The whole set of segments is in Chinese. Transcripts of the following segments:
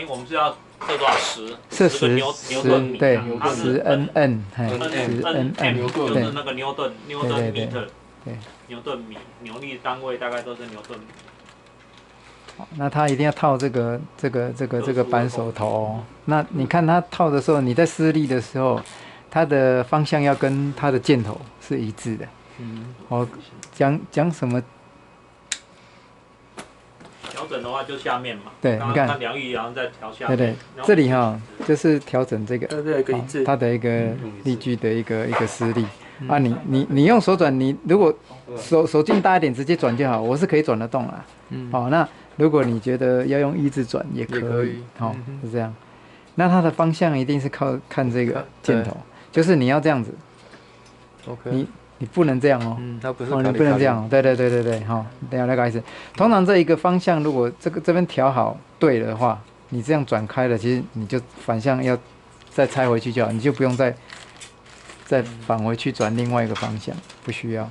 我们是要测多少十？是10个牛顿米，对，10 Nm，10 Nm，就是那个牛顿米特，对，牛顿米，扭力单位大概都是牛顿米。那他一定要套这个扳手头哦。那你看他套的时候，你在施力的时候，它的方向要跟它的箭头是一致的。我讲什么？调整的话就下面嘛。对，你看，梁玉然后再调下面。对，这里就是调整这个，它的一个力矩的一个施力。啊，你用手转，你如果手劲大一点，直接转就好，我是可以转得动啦。那如果你觉得要用一字转也可以，是这样。那它的方向一定是看这个箭头，就是你要这样子。你不能这样哦，它不是你不能这样哦，对，了解意思。通常这一个方向，如果这边调好对的话，你这样转开了，其实你就反向要再拆回去就好，你就不用再返回去转另外一个方向，不需要。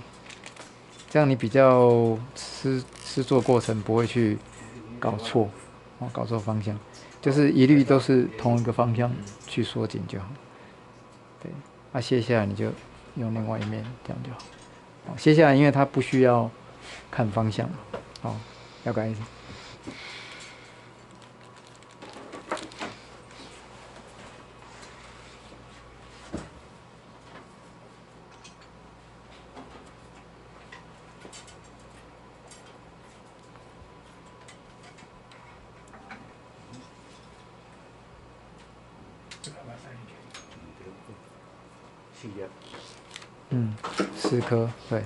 这样你比较施作过程不会去搞错方向，就是一律都是同一个方向去缩紧就好。对，卸下来你就用另外一面，这样就好。卸下来，因为它不需要看方向，了解意思。10颗，对。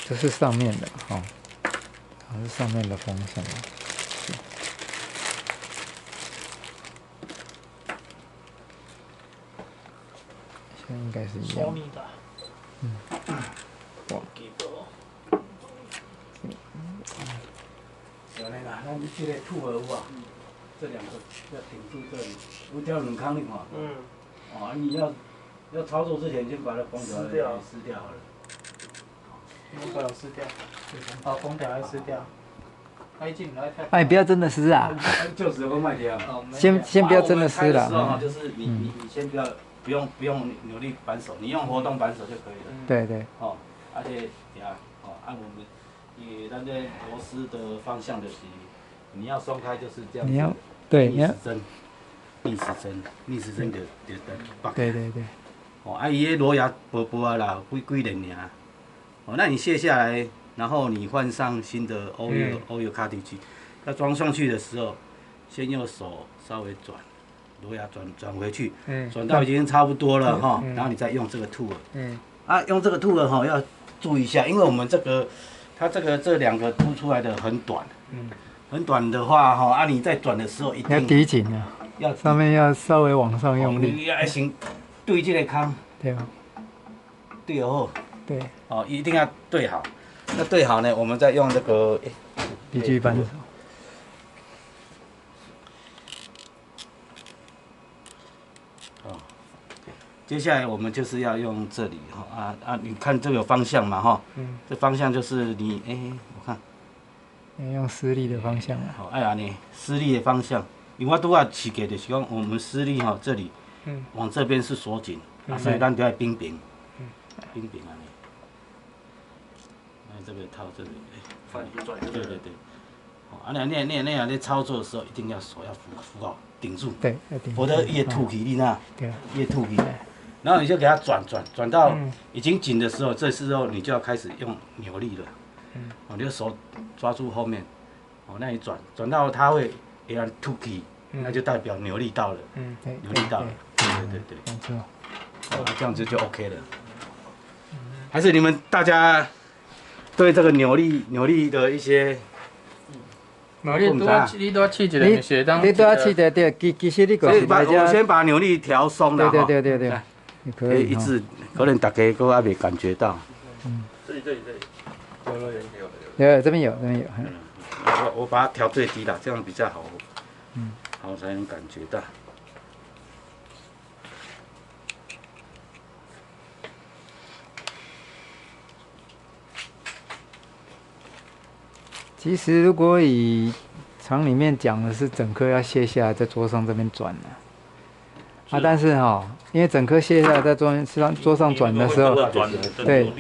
这是上面的，这是上面的风扇。现在应该是一样。咱这个兔儿有啊，这两个要顶住这里，有条软康你看。你要操作之前先把它封条撕掉好了。封条撕掉。封条要撕掉。你不要真的撕啊！就是我卖掉。先不要真的撕了。就是你先不用扭力扳手，你用活动扳手就可以了。对。而且按我们咱这螺丝的方向就是，你要松开就是这样子。你要对，逆时针就拔。对。伊个螺牙薄啊啦，几连尔。那你卸下来，然后你换上新的欧油卡进去，要装上去的时候，先用手稍微转，螺牙转回去，转到已经差不多了哈，然后你再用这个兔儿。用这个兔儿要注意一下，因为我们它这两个凸出来的很短，很短的话你在转的时候一定要抵紧啊，上面要稍微往上用力。你要先对这个坑，对好。对。一定要对好。那对好呢，我们再用这个力矩扳手。接下来我们就是要用这里你看这个方向嘛这方向就是我看，用施力的方向啊。你施力的方向，因为我拄仔试过就是讲我们施力这里，往这边是锁紧，所以咱就要冰平，冰平这个套这里，反转。对。你操作的时候一定要手要扶好，顶住，对，否则越凸起你那，对，越凸起。然后你就给它转到已经紧的时候，这时候你就要开始用扭力了。你就手抓住后面，那你转到它会这样凸起，那就代表扭力到了。扭力到了。对。没错。这样子就 OK 了。还是你们大家对这个扭力的一些。你都要试一个，你都要试对，其实你就是我先把扭力调松了。对。可以一致，可能大家都还没感觉到。这里。有，这边有。我把它调最低了，这样比较好，好才能感觉到。其实如果以厂里面讲的是整颗要卸下来在桌上这边转的、啊，但是哈、因为整颗卸下来在桌上转的时候，对，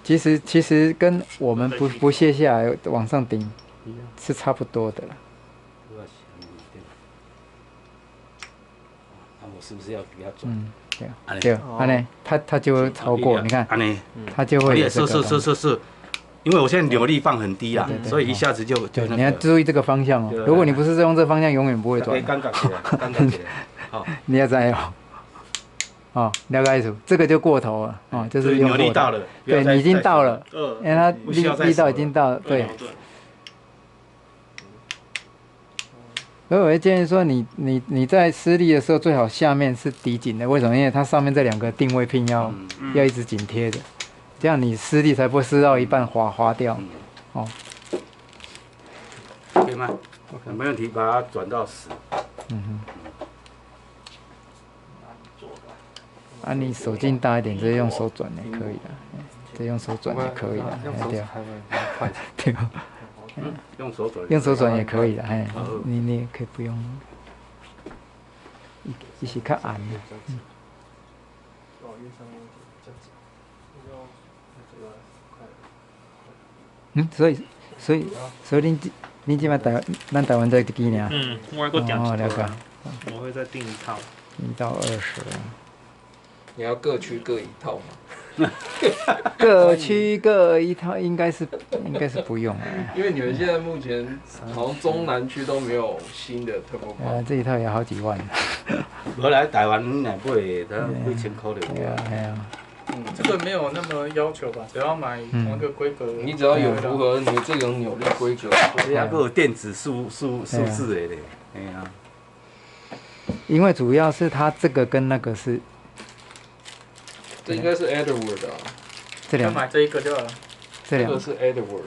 其实跟我们不卸下来往上顶是差不多的啦。我是不是要给它转？对啊，对，安尼，它就会超过，你看，安尼，它就会有这个。是，因为我现在扭力放很低啊，所以一下子就对，你要注意这个方向哦。如果你不是用这个方向，永远不会转。尴尬起来，尴尬起来。好，你要知道。哦，了解意思，这个就过头了哦，就是扭力到了，对你已经到了，因为它力道已经到了，对。所以我会建议说你在施力的时候，最好下面是抵紧的，为什么？因为它上面这2个定位pin要一直紧贴的，这样你施力才不会施到一半滑掉。哦，可以吗？没问题，把它转到10。啊，你手劲大一点，直接用手转也可以的，直接用手转也可以的，对啊，对啊，用手转也可以的，哎，你也可以不用，一起较暗的。所以你今摆咱台湾这个机呢？我还够讲。哦，了解。我会再订一套。1到20。你要各区各一套吗？各区各一套应该是不用因为你们现在目前好像中南区都没有新的Turbo Pump。这一套也好几万。我来台湾你来买，得几千块了。对啊。这个没有那么要求吧，只要买同一个规格。你只要有符合你这种扭力规格，还有电子数字的嘞，哎呀。因为主要是它这个跟那个是。这应该是 Edward 啊，这2买这一个就好了。这个是 Edward，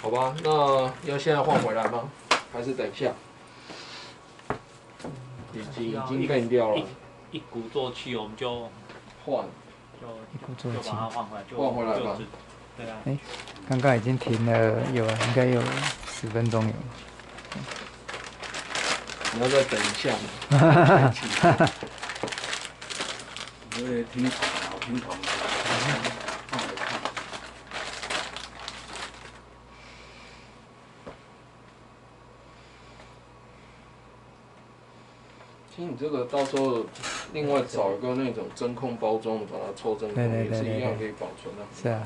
好吧？那要现在换回来吗？还是等一下？已经变掉了。一鼓作气，我们就换，就把它换回来，换回来吧。对啊。刚刚已经停了，应该有10分钟有。你要再等一下吗？我也听好听筒。其实你这个到时候另外找一个那种真空包装，把它抽真空，也是一样可以保存的。是啊。